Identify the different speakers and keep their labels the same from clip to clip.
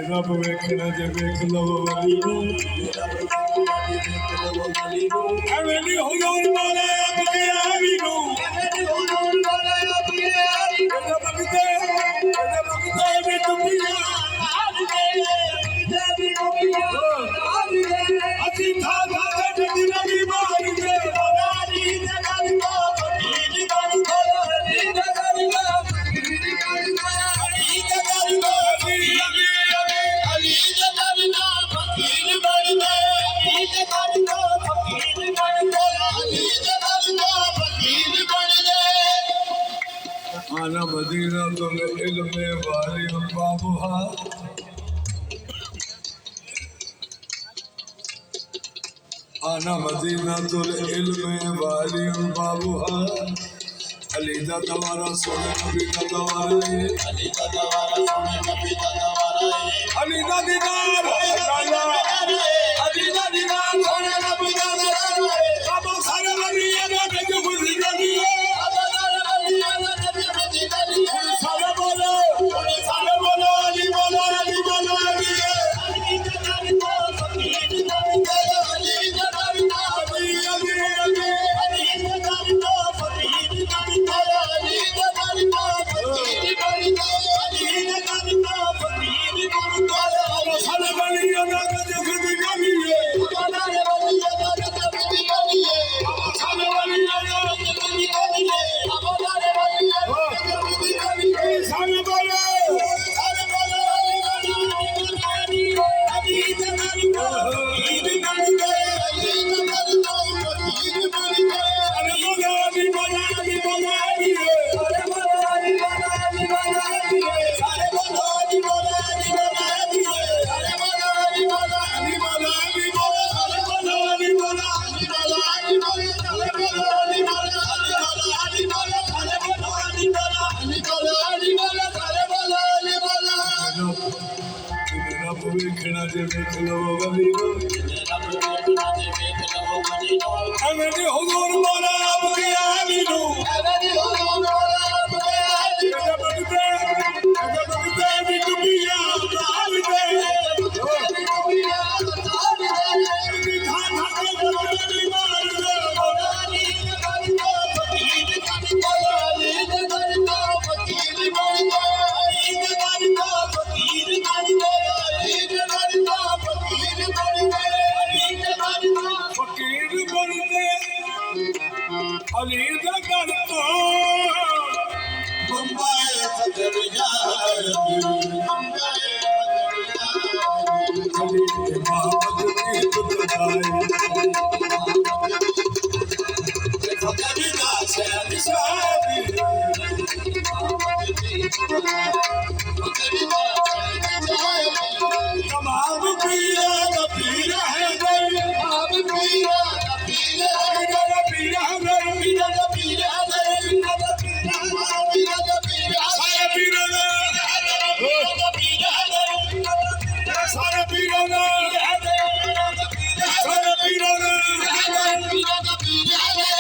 Speaker 1: रब वेखना जे वेख लो वाली को हवेली हुजूर वाला अब के आवी को हवेली हुजूर वाला अब के आवी को भगते भी दुनिया आज के भी दुनिया आज के अति था जदी नबी बार के रानी जगत को फकीर बन गया नी जगत को फकीर बन गया नी जगत को आना मदीना तुम इल्म वाली बाबुहा आना मदीना तुल इल्म वाली बाबुहा अली दा दवारा सोने नबी दा दवारा अली दा दवारा सोने नबी दा दवारा अली दा दीदार अली दा दीदार सोने नबी दा दवारा अब सारे नबी ना जो खुशी नबी सारे बोलो अली बोलो अली बोलो अली वेखना जे वेख लो वली को हवेली हुजूर मौला अब के आवी नो हवेली हुजूर मौला अब के आवी नो भगते भी दुनिया आवी दे दुनिया आवी दे था के गोली मार दे रानी जगत को फकीर बन गया अली जगत को फकीर बन गया अली जगत को फकीर बन गया फकीर बन गया ਅਲੀ ਦਾ ਘਰ ਤੋਂ ਬੰਬਾਏ ਸਦਰ ਜਾਈ ਅਲੀ ਦੇ ਮਾਮਦ ਦੀ ਬੁਦਾਈ ਸਦਰ ਦਾ ਸ਼ਹਿਰ ਸ਼ਾਦੀ ਕਮਾਲ ਪੀਰਾ ਦਾ ਪੀਰਾ ਹੈ ਗਈ ਆਪ ਪੀਰਾ ਦਾ ਪੀਰਾ ਹੈ ਗਈ ਪੀਰਾ ਹੈ ਗਈ ਪੀਰਾ ਦਾ ਪੀਰਾ ਹੈ ਗਈ ਪੀਰਾ ਦਾ ਪੀਰਾ ਸਾਰੇ ਪੀਰਾ ਦਾ ਪੀਰਾ ਹੈ ਸਾਰੇ ਪੀਰਾ ਦਾ ਸਾਰੇ ਪੀਰਾ ਦਾ ਪੀਰਾ ਦਾ ਪੀਰਾ ਹੈ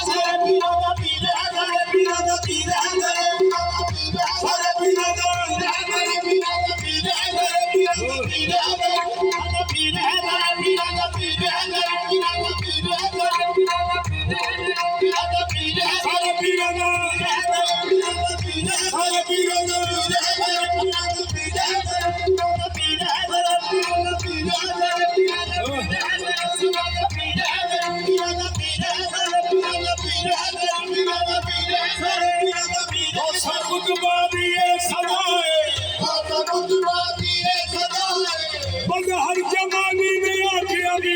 Speaker 1: ਸਾਰੇ ਪੀਰਾ ਦਾ ਪੀਰਾ ਹੈ ਪੀਰਾ ਦਾ ਪੀਰਾ ਹੈ ਸਾਰੇ ਪੀਰਾ ਦਾ हर जमाने में आके अभी